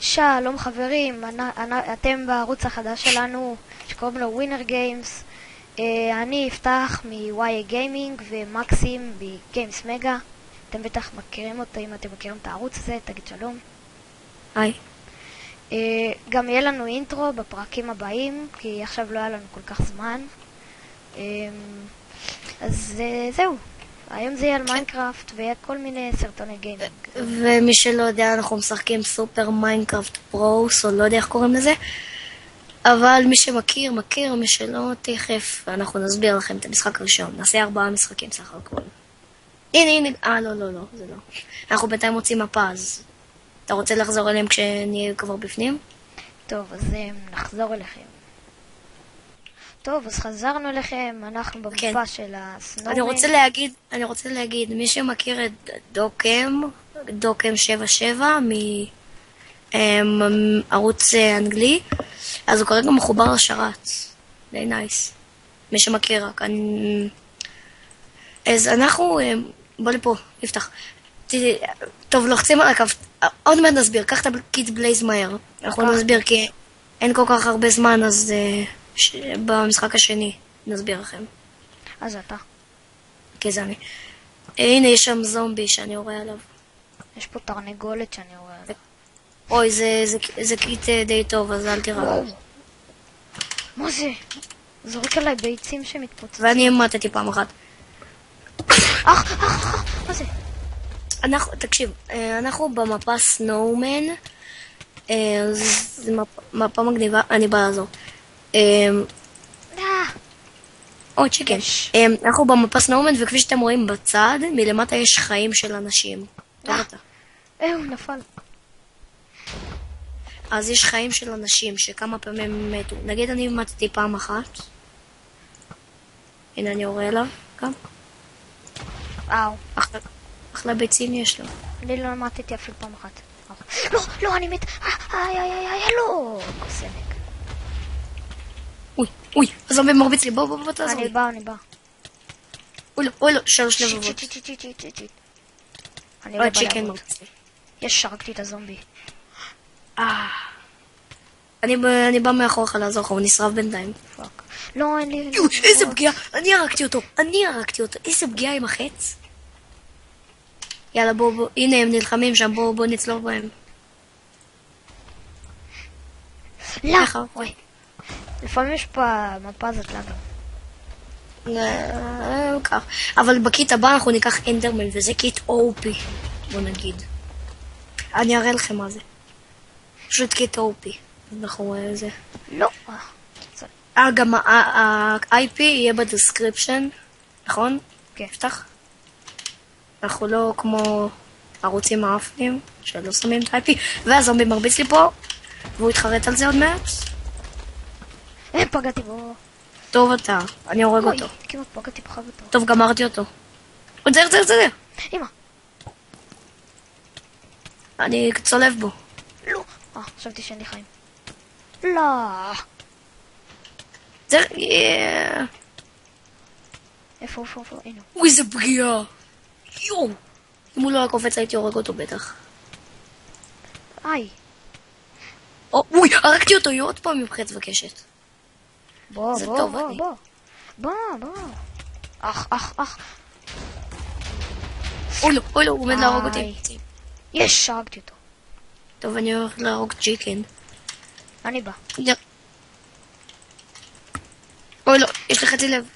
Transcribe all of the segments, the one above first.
שלום חברים, אתם בערוץ החדש שלנו שקוראים לו ווינר גיימס. אני אפתח מ-YA Gaming ומקסים בגיימס מגה. אתם בטח מכירים אותו, אם אתם מכירים את הערוץ הזה, תגיד שלום. היי. גם יהיה לנו אינטרו בפרקים הבאים, כי עכשיו לא היה לנו כל כך זמן. אז זהו. היום זה יהיה על מיינקראפט ויהיה כל מיני סרטוני גיימינג. ומי שלא יודע, אנחנו משחקים סופר מיינקראפט פרוס, או לא יודע איך קוראים לזה. אבל מי שמכיר, מכיר, מי שלא, תכף אנחנו נסביר לכם את המשחק הראשון. נעשה 4 משחקים סך הכל. הנה, לא, זה לא. אנחנו בינתיים מוצאים מפה, אז אתה רוצה לחזור אליהם כשנהיה כבר בפנים? טוב, אז נחזור אליכם. טוב, אז חזרנו אליכם, אנחנו במפה של הסנורמן. אני רוצה להגיד, מי שמכיר את דוקם 77 מערוץ אנגלי, אז הוא כרגע מחובר לשרץ. די נייס. מי שמכיר רק. אז אנחנו, בוא לפה, נפתח. טוב, לוחצים על הקו. עוד מעט נסביר, קח את הקיט בלייז מהר. אנחנו נסביר כי אין כל כך הרבה זמן, אז במשחק השני נסביר לכם. אז אתה. כן, זה אני. הנה, יש שם זומבי שאני רואה עליו. יש פה תרנגולת שאני רואה עליו. אוי, זה קיט די טוב, אז אל תיראה. מה זה? זורק עליי ביצים שמתפוצצים. ואני המתתי פעם אחת. מה זה? תקשיב, אנחנו במפה סנואומן. זו מפה מגניבה, אני באה לעזור. או צ'יקן. אנחנו במפה סנואומן, וכפי שאתם רואים בצד, מלמטה יש חיים של אנשים. טוב אתה. נפל. אז יש חיים של אנשים שכמה פעמים מתו. נגיד אני מתתי פעם אחת. הנה אני רואה עליו גם. אחלה ביצים יש לו. אני לא מתתי אפילו פעם אחת. לא, אני מת. לא. קוסמק. אוי, הזומבי מרביץ לי, בוא תעזור לי. אני בא. אוי לא, 3 לבבות. אני לא בא צ'יקן לעבוד. מרביץ לי. יש שרקתי את הזומבי. אני בא מאחוריך לעזור לך, הוא נשרף בינתיים. פאק. לא, אין לי... איזה פגיעה, אני הרגתי אותו, איזה פגיעה עם החץ. יאללה בוא, הנה הם נלחמים שם, בוא נצלור בהם. לא, וואי. לפעמים יש פה מפה הזאת לאגים. כך. אבל בקיט הבא אנחנו ניקח אנדרמן, וזה קיט OP, בוא נגיד. אני אראה לכם מה זה. פשוט קיט OP. אנחנו רואים את זה. לא. גם ה-IP יהיה בדסקריפשן, נכון? כן. פתח. אנחנו לא כמו ערוצים מאפנים, שלא שמים את ה-IP, והזומבי מרביץ לי פה, והוא יתחרט על זה עוד מעט. פגעתי בו. טוב אתה, אני הורג אותו. כמעט פגעתי בחבטו. טוב, גמרתי אותו. עוד זה. אמא. אני צולב בו. לא. חשבתי שאין לי חיים. לא. איפה? הנה. אוי, איזה פגיעה. יואו. אם הוא לא היה קופץ הייתי הורג אותו בטח. אוי, הרגתי אותו, יהיו עוד פעם מבחץ וקשת. בוא. אח. אוי לא, הוא עומד להרוג אותי. יש, הרגתי אותו. טוב, אני הולך להרוג צ'יקן. אני בא. אוי לא, יש לי חצי לב.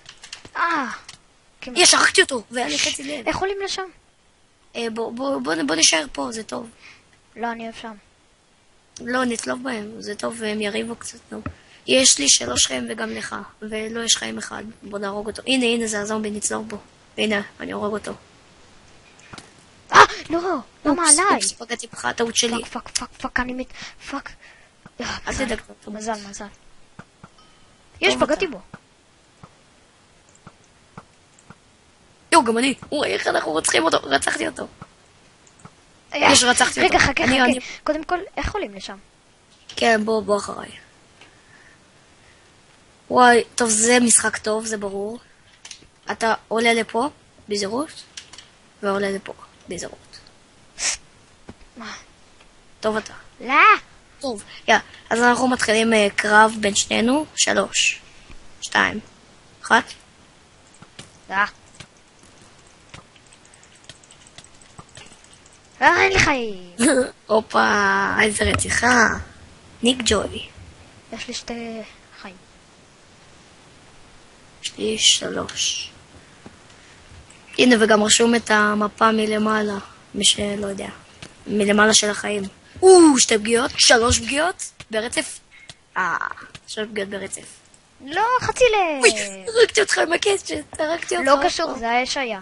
יש, הרגתי אותו, והיה לי חצי לב. איך עולים לשם? בוא נשאר פה, זה טוב. לא, אני אוהב שם. לא, נצלוב בהם, זה טוב, והם יריבו קצת, נו. יש לי 3 חיים וגם לך, ולא יש חיים אחד. בוא נהרוג אותו. הנה, זה הזומבי, נצלוב בו. הנה, אני הורג אותו. לא, למה עליי? פגעתי בך, הטעות שלי. פאק, אני מת. פאק. אל תדאג. מזל. יש, פגעתי בו. גם אני. איך אנחנו רוצחים אותו? רצחתי אותו. רצחתי אותו. רגע, חכה. קודם כל, איך עולים לשם? כן, בוא אחריי. וואי, טוב, זה משחק טוב, זה ברור. אתה עולה לפה, בזהירות, ועולה לפה, בזהירות. מה? טוב אתה. לא. טוב, אז אנחנו מתחילים קרב בין שנינו. 3, 2, 1. אין לי חיים. הופה, איזה רציחה. ניק ג'וי. יש לי 2 חיים. יש לי 3. הנה, וגם רשום את המפה מלמעלה, מי שלא יודע. מלמעלה של החיים. 2 פגיעות, 3 פגיעות ברצף. 3 פגיעות ברצף. לא, חצי אוי, הרגתי אותך עם הקשת, הרגתי אותך. לא קשור, זה האש היה.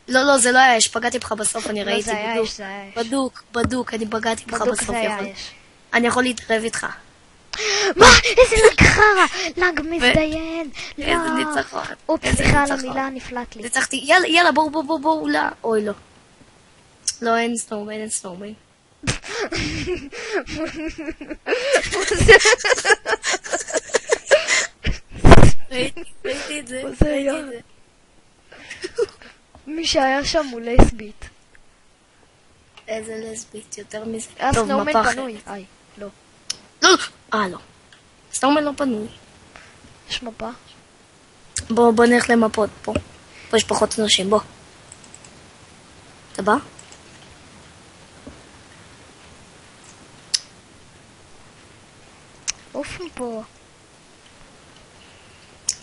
לא, זה לא היה אש, פגעתי בך בסוף, אני ראיתי. זה היה אש, זה היה אש. בדוק, אני פגעתי בך בדוק בסוף. זה היה אש. אני יכול להתערב איתך. מה? איזה לג חרא! לג מזדיין! לא! איזה ניצחון. אופס, סליחה על המילה, נפלט לי. ניצחתי, יאללה, בואו, לא. אוי, לא. לא, אין סנורמן. ראיתי את זה. מי שהיה שם הוא לסבית. איזה לסבית, יותר מזה. סנורמן פנוי. לא. לא. סנורמן לא פנוי. יש מפה? בוא נלך למפות, פה יש פחות אנשים, בוא. אתה בא? עוף מפה.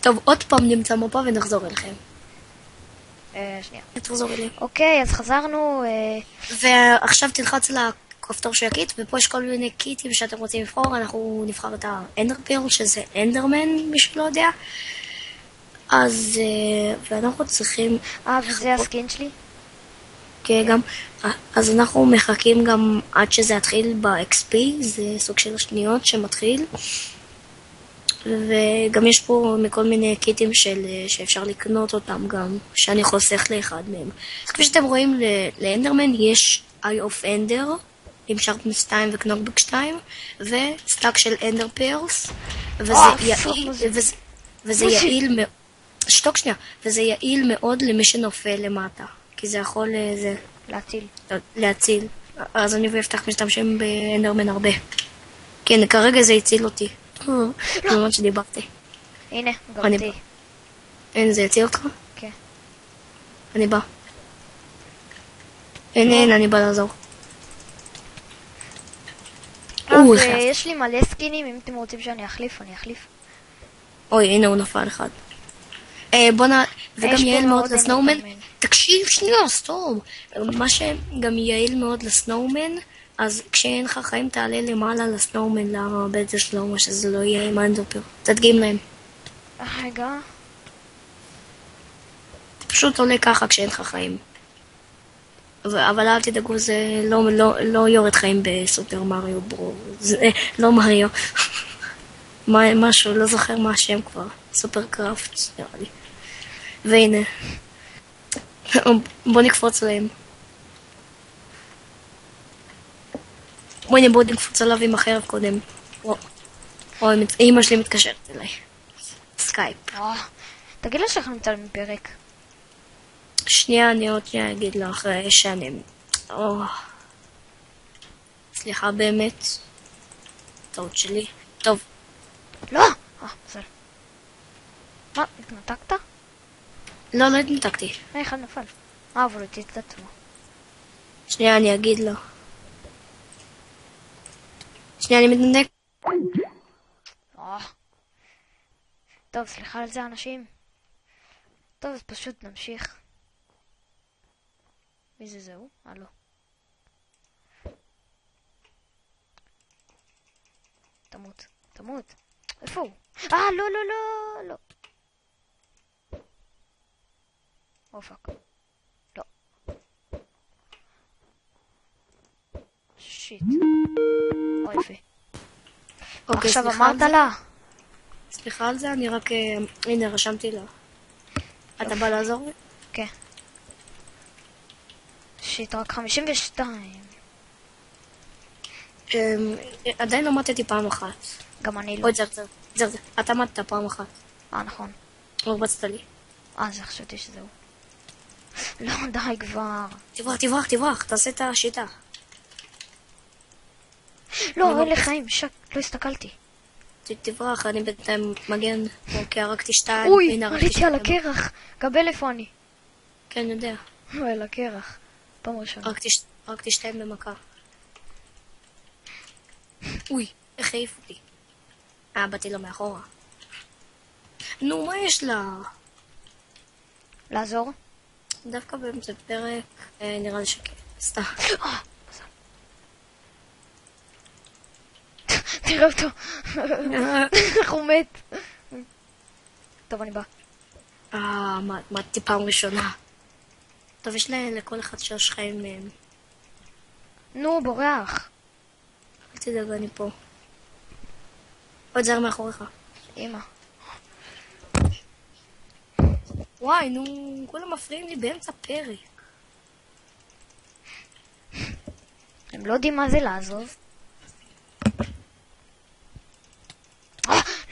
טוב, עוד פעם נמצא מפה ונחזור אליכם. שנייה. תחזור אליי. אוקיי, אז חזרנו. ועכשיו תלחץ על הכפתור של הקיט, ופה יש כל מיני קיטים שאתם רוצים לבחור. אנחנו נבחר את האנדר פירל, שזה אנדרמן, מי שלא יודע. אז, ואנחנו צריכים... וזה הסקין שלי? כן, גם. אז אנחנו מחכים גם עד שזה יתחיל ב-XP, זה סוג של השניות שמתחיל. וגם יש פה מכל מיני קיטים שאפשר לקנות אותם גם, שאני חוסך לאחד מהם. אז כפי שאתם רואים, לאנדרמן יש Eye of Ender, עם שרפנס 2 וקנוקבק 2, וסטאק של אנדר פירס, וזה יעיל מאוד, שתוק שנייה, וזה יעיל מאוד למי שנופל למטה, כי זה יכול להציל. אז אני ואפתח משתמשים באנדרמן הרבה. כן, כרגע זה הציל אותי. ממש שדיברתי. הנה, גם אותי. הנה, זה יציל אותך? כן. אני בא. הנה, אני בא לעזור. יש לי מלא סקינים, אם אתם רוצים שאני אחליף, אני אחליף. אוי, הנה הוא נפל אחד. וגם יעיל מאוד לסנואומן. תקשיב שנייה, סתום. מה שגם יעיל מאוד לסנואומן, אז כשאין לך חיים תעלה למעלה לסנואומן, לבית שלו, שזה לא יהיה עם האנדרפיר. תדגים להם. רגע. פשוט עולה ככה כשאין לך חיים. אבל אל תדאגו, זה לא יורד חיים בסופר מריו ברו. זה לא מריו. משהו, לא זוכר מה השם כבר. סופר קראפט, נראה לי. והנה. בוא נקפוץ להם. בוא נקפוץ עליו עם החרב קודם. אמא שלי מתקשרת אליי. סקייפ. תגיד לה שאנחנו נמצאים בפרק. שנייה, אני עוד שנייה אגיד לך שאני... סליחה באמת. טעות שלי. טוב. לא! בסדר. מה, התנתקת? לא התנתקתי. אחד נפל. אבל אותי את עצמו. שנייה, אני אגיד לו. שנייה, אני מתנתק. טוב, סליחה על זה אנשים. טוב, אז פשוט נמשיך. מי זה זהו? לא. תמות. איפה הוא? לא. פאק. לא. שיט. יפה. עכשיו אמרת לה? סליחה על זה, אני רק... הנה, רשמתי לה. אתה בא לעזור לי? כן. שיט, רק 52. עדיין לא מתתי פעם אחת. גם אני לא. אוי, זה. אתה מתת פעם אחת. נכון. הרבצת לי. זה חשבתי שזהו. לא, די כבר. תברח, תעשה את השיטה. לא, אין לי חיים, לא הסתכלתי. תברח, אני בינתיים מגן. אוקיי, הרגתי 2. אוי, הנה, הרגתי עליתי על 2. הקרח. קבל איפה אני. כן, יודע. אוי, על הקרח. פעם ראשונה. הרגתי 2 במכה. אוי, איך העיף אותי. באתי לו מאחורה. נו, מה יש לה? לעזור? דווקא באמצע פרק, נראה לי שכן. סתם. מזל. תראה אותו. איך הוא מת. טוב, אני בא. מתתי פעם ראשונה. טוב, יש לכל אחד 3 חיים מהם. נו, בורח. אל תדאג, אני פה. עוד זר מאחוריך. אמא. וואי, נו, כולם מפריעים לי באמצע פרק. הם לא יודעים מה זה לעזוב.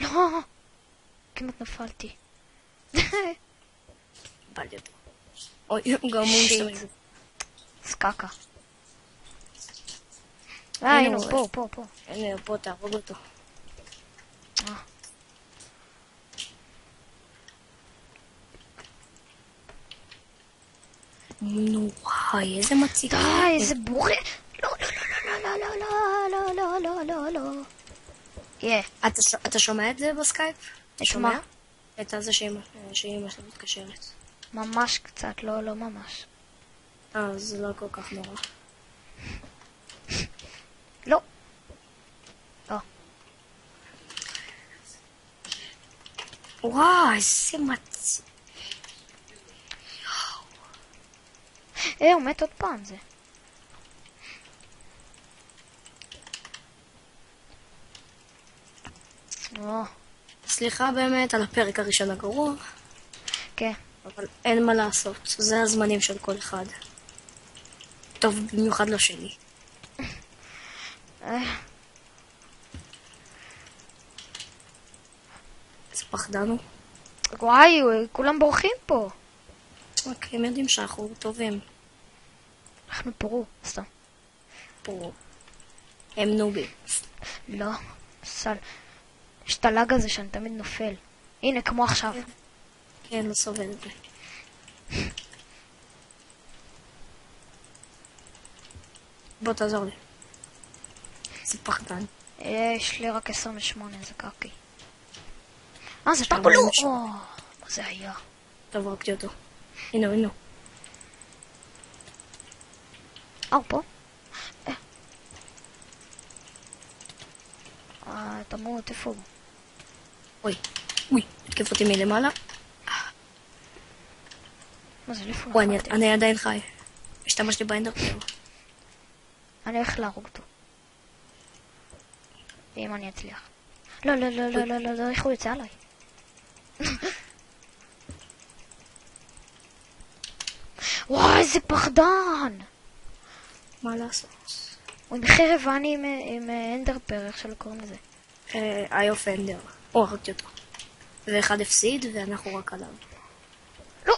לא! כמעט נפלתי. בא לי אותו. אוי, גם הוא משתמש. סקקה. הנה, פה. הנה, פה, תהרוג אותו. נו, וואי, איזה מציק. די, איזה בורא. לא. אתה שומע את זה בסקייפ? אתה את שומע? מה? את זה שאמא שלי מתקשרת. ממש קצת, לא ממש. זה לא כל כך נורא. לא. וואי, איזה מציק. הוא מת עוד פעם זה. סליחה באמת על הפרק הראשון הגרוע. כן. אבל אין מה לעשות, זה הזמנים של כל אחד. טוב, במיוחד לא שלי. איזה פחדן הוא. וואי, כולם בורחים פה. אוקיי, הם יודעים שאנחנו טובים. אנחנו פרו, סתם. פה. הם נובים. לא, סל. יש את הלאג הזה שאני תמיד נופל. הנה, כמו עכשיו. כן, לא סובל את זה. בוא תעזור לי. זה פחדן. יש לי רק 28, זה קרקי. זה טמבלו! מה זה היה? טוב, הרגתי אותו. הנה. הוא פה? תמות, איפה הוא? אוי, התקף אותי מלמעלה. מה זה, איפה וואי, הוא? אני עדיין חי. השתמשתי באנדרפר. אני הולך להרוג אותו. אם אני אצליח. לא, איך הוא יוצא עליי? וואי, איזה פחדן! מה לעשות? הוא עם חרב ואני עם אנדרפר, איך שלא קוראים לזה. איוף אנדר. הרגתי אותו. ואחד הפסיד, ואנחנו רק עליו. לא!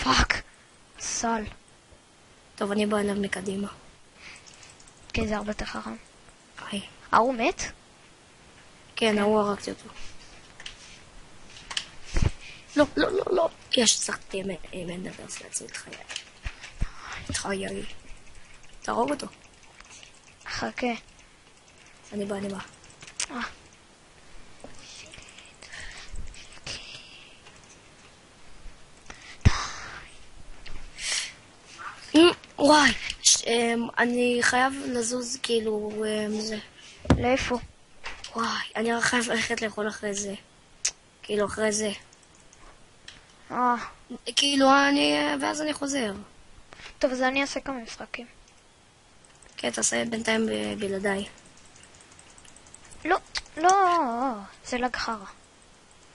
פאק! סל. טוב, אני בא אליו מקדימה. כן, זה הרבה יותר חכם. היי. הוא מת? כן, הרגתי אותו. לא. יש שחקתי עם אנדרפר להציל את חיי. את חיי. תהרוג אותו. חכה. אני בא. וואי, אני חייב לזוז כאילו זה. לאיפה? וואי, אני רק חייב ללכת לאכול אחרי זה. כאילו אחרי זה. כאילו ואז אני חוזר. טוב, אז אני אעשה כמה משחקים. כן, תעשה בינתיים בלעדיי. לא, זה לג חרא.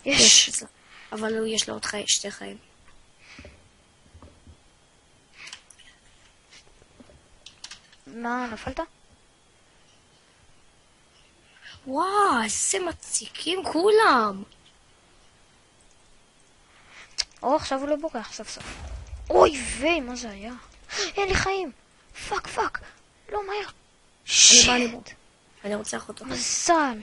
יש. אבל יש לו עוד 2 חיים. מה, נפלת? וואו, איזה מציקים כולם. עכשיו הוא לא בורח סוף סוף. אוי ויי, מה זה היה? אין לי חיים. פאק. לא, מהר. אני בא. אני רוצח אותו. מזל.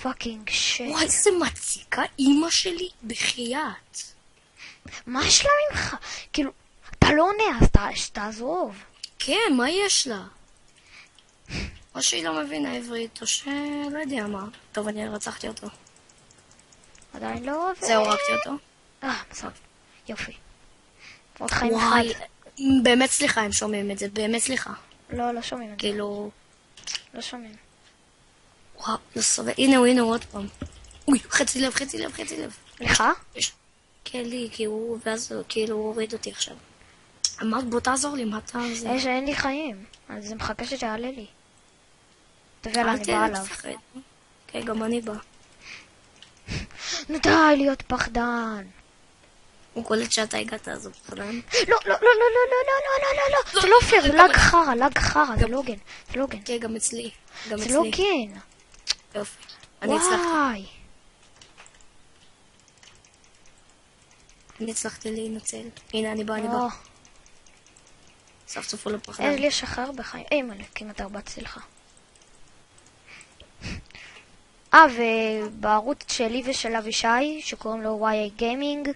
פאקינג שיט. וואי, איזה מציקה אמא שלי בחייאת. מה יש לה ממך? כאילו, אתה לא עונה, אז תעזוב. כן, מה יש לה? או שהיא לא מבינה עברית, או שלא יודע מה. טוב, אני רצחתי אותו. עדיין לא עובד. זהו, הרגתי אותו. מזל. יופי. עוד חיים אחד. וואי, באמת סליחה, הם שומעים את זה, באמת סליחה. לא שומעים את זה. כאילו, לא שומעים. וואו, לא סובל. הנה הוא עוד פעם. אוי, חצי לב. לך? כן, לי, כי הוא, ואז כאילו הוא הוריד אותי עכשיו. אמרת, בוא תעזור לי, מה אתה זה? אין לי חיים. אז זה מחכה שתעלה לי. טוב, יאללה, אני אל באה עליו. תפחד. כן, גם אני בא. נו די להיות פחדן. הוא קולט שאתה הגעת, אז הוא פחדן. לא. זה לא פייר, זה לג חרא, זה לא הוגן. כן, גם אצלי. זה לא הוגן. יופי. אני הצלחתי. וואי. אני הצלחתי להינצל. הנה, אני בא. סוף סוף הוא לא פחדן. אין לי שחרר בחיים. מלא, כמעט הרבצתי לך. ובערוץ שלי ושל אבישי, שקוראים לו YA Gaming,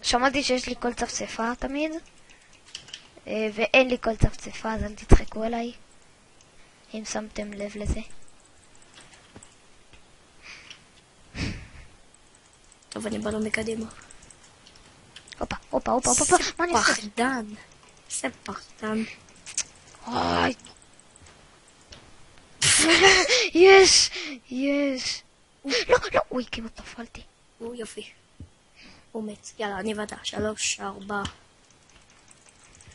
שמעתי שיש לי קול צפצפה תמיד, ואין לי קול צפצפה, אז אל תצחקו עליי, אם שמתם לב לזה. טוב, אני בא לו מקדימה. הופה, מה אני עושה? פחדן. זה פחדן. אוי. יש. לא, אוי, כמעט נפלתי. יופי. הוא מת. יאללה, אני ואתה. 3, 4.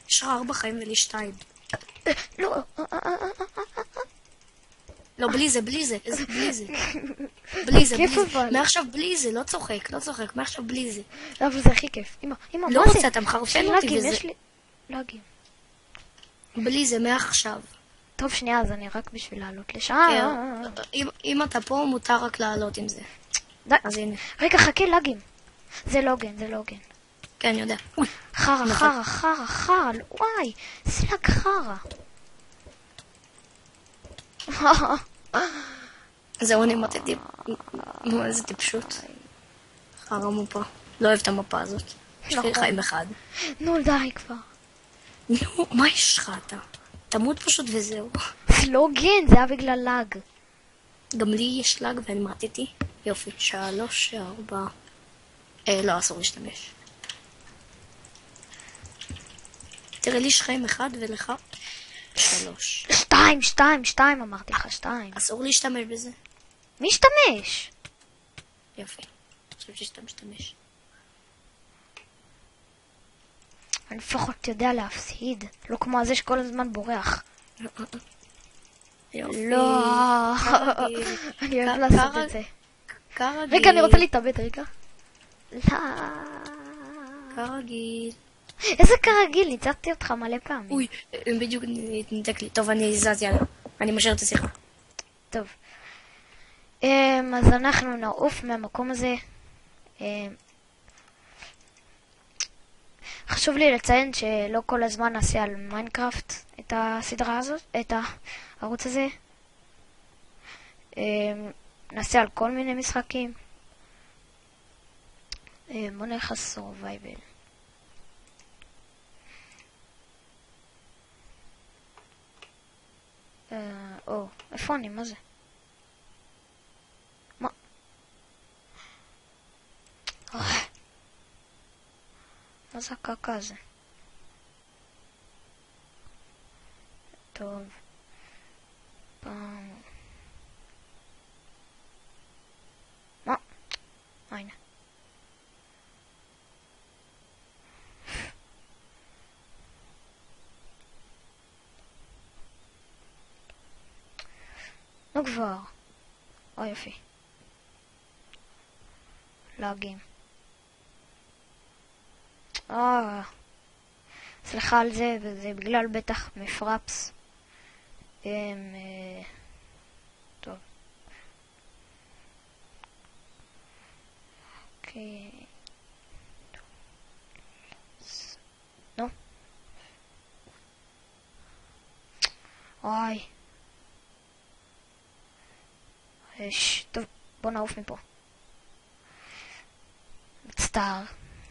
יש לך 4 חיים ולי 2. לא. לא, בלי זה. בלי זה. כיף אבל. מעכשיו בלי זה, לא צוחק. מעכשיו בלי זה. לא, אבל זה הכי כיף. אמא, מה זה? לא רוצה, אתה מחרפן אותי וזה. יש לי לגים. בלי זה, מעכשיו. טוב, שנייה, אז אני רק בשביל לעלות לשם. אם אתה פה, מותר רק לעלות עם זה. די. אז הנה. רגע, חכה, לגים. זה לא הוגן. כן, אני יודע. חרא. וואי, זה לג חרא. זהו, אני מתתי. איזה טיפשות. חרא מפה. לא אוהב את המפה הזאת. יש לי חיים אחד. נו, די כבר. נו, מה יש לך אתה? תמות פשוט וזהו. זה לא הוגן, זה היה בגלל לג. גם לי יש לג ואני מתתי. יופי, 3, 4. לא, אסור להשתמש. תראה, לי יש חיים אחד ולך 3. 2 אמרתי לך, 2. אסור להשתמש בזה. מי השתמש? יופי. חושב שאתה משתמש. אני לפחות יודע להפסיד. לא כמו הזה שכל הזמן בורח. יופי. לא. אני אוהב לעשות את זה. רגע, אני רוצה להתאבד, רגע. לא. כרגיל. איזה כרגיל, ניצחתי אותך מלא פעמים. אוי, בדיוק נתנתק לי. טוב, אני זז, יאללה. אני משאיר את השיחה. טוב. אז אנחנו נעוף מהמקום הזה. חשוב לי לציין שלא כל הזמן נעשה על מיינקראפט את הסדרה הזאת, את הערוץ הזה. נעשה על כל מיני משחקים. בוא נלך לסורווייבל. איפה אני? מה זה? מה? מה זה הקקה הזה? טוב. פעם... מה? הנה. נו כבר. יופי. לגים. סליחה על זה, וזה בגלל בטח מפרפס. טוב. אוקיי. נו. טוב, בוא נעוף מפה.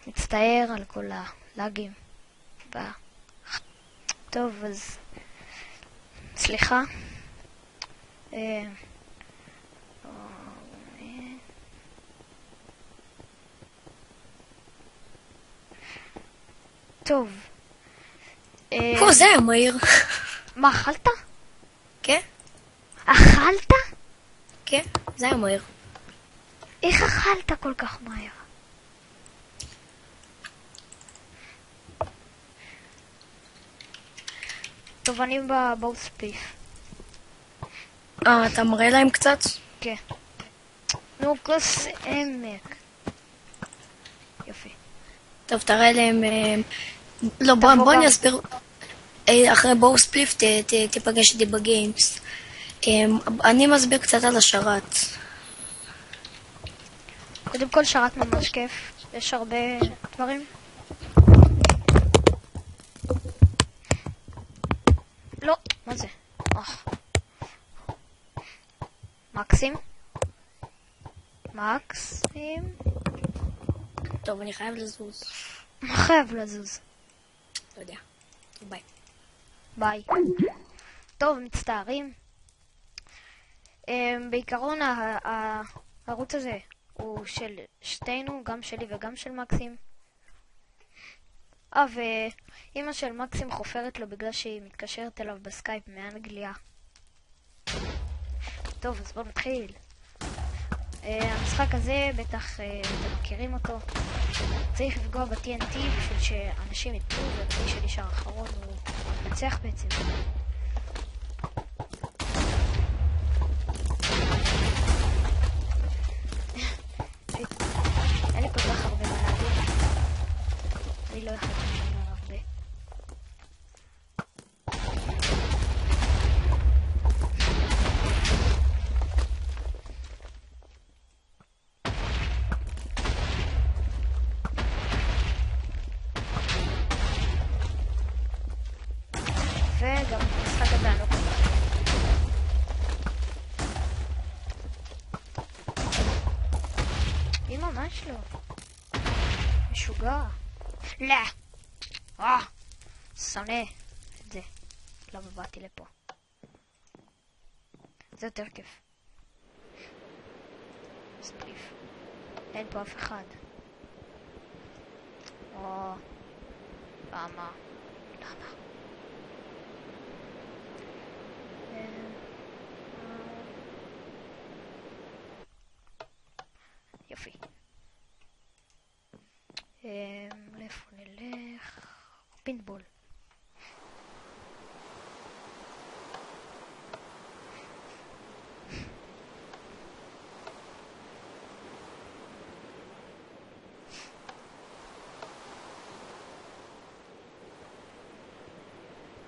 מצטער על כל הלאגים. טוב, אז סליחה. טוב. זה היה מהיר. מה, אכלת? כן? אכלת? כן, זה היה מהיר. איך אכלת כל כך מהר? טוב, אני בבוספליף. אתה מראה להם קצת? כן. נו, כוס עמק. יופי. טוב, תראה להם... לא, בוא אני אסביר. אחרי בואו ספליף תפגש איתי בגיימס. אני מסביר קצת על השרת. קודם כל שרת ממש כיף. יש הרבה דברים. לא, מה זה? מקסים. טוב, אני חייב לזוז. חייב לזוז. לא יודע. ביי. ביי. טוב, מצטערים. בעיקרון הערוץ הזה הוא של שתינו, גם שלי וגם של מקסים. ואמא של מקסים חופרת לו בגלל שהיא מתקשרת אליו בסקייפ מאנגליה. טוב, אז בואו נתחיל. המשחק הזה, בטח אתם מכירים אותו. צריך לפגוע ב-TNT בשביל שאנשים יתפו, ומי שנשאר אחרון הוא מצליח בעצם. אין לי כל כך הרבה מה להגיד. אני לא יכולתי לדבר הרבה. וגם המשחק הזה אני לא כל כך. אמא, מה יש לו? משוגע. לא! שונא את זה. למה באתי לפה? זה יותר כיף. ספליף. אין פה אף אחד. למה? יופי. לאיפה נלך? פינטבול.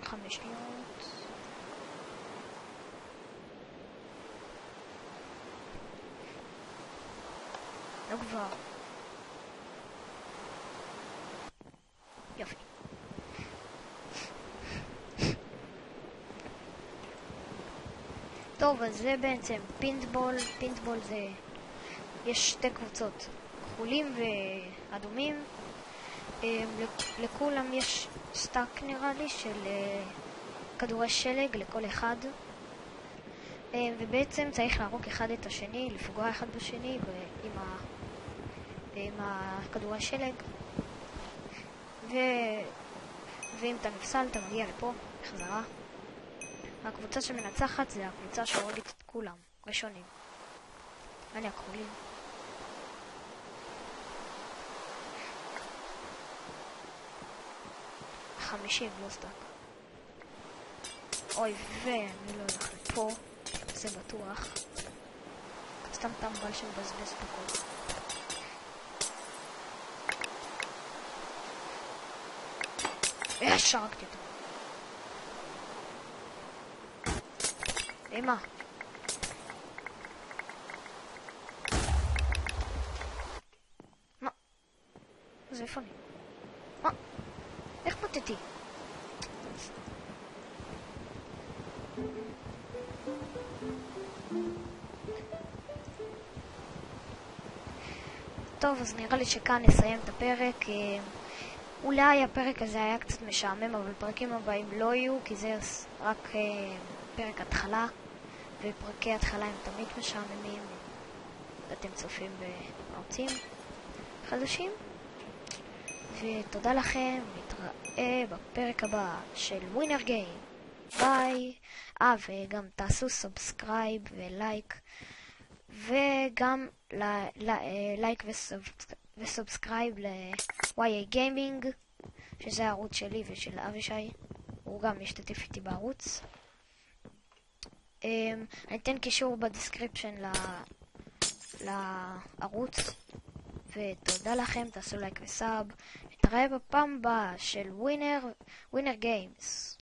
חמש שניות. לא כבר. יופי. טוב, אז זה בעצם פינטבול. פינטבול זה... יש שתי קבוצות, כחולים ואדומים. לכולם יש סטאק נראה לי של כדורי שלג לכל אחד. ובעצם צריך להרוג אחד את השני, לפגוע אחד בשני עם הכדורי שלג. ואם אתה נפסל, אתה מגיע לפה, בחזרה. הקבוצה שמנצחת זה הקבוצה שהורגת את כולם, ראשונים. אני הכחולים. חמישים, לא סטאק. אוי, ואני לא הולך לפה, זה בטוח. סתם טמבל שמבזבז בכל. שרקתי אותו. אמא. מה? זה איפה אני? מה? איך מוטטי? טוב, אז נראה לי שכאן נסיים את הפרק. אולי הפרק הזה היה קצת משעמם, אבל פרקים הבאים לא יהיו, כי זה רק פרק התחלה, ופרקי התחלה הם תמיד משעממים. אתם צופים בערוצים חדשים. ותודה לכם, נתראה בפרק הבא של ווינר גיים. ביי. וגם תעשו סאבסקרייב ולייק, וגם לייק וסאבסקרייב ל-YA Gaming, שזה הערוץ שלי ושל אבישי, הוא גם משתתף איתי בערוץ. אני אתן קישור בדיסקריפשן לערוץ, ותודה לכם, תעשו לייק וסאב, נתראה בפעם הבאה של ווינר גיימס.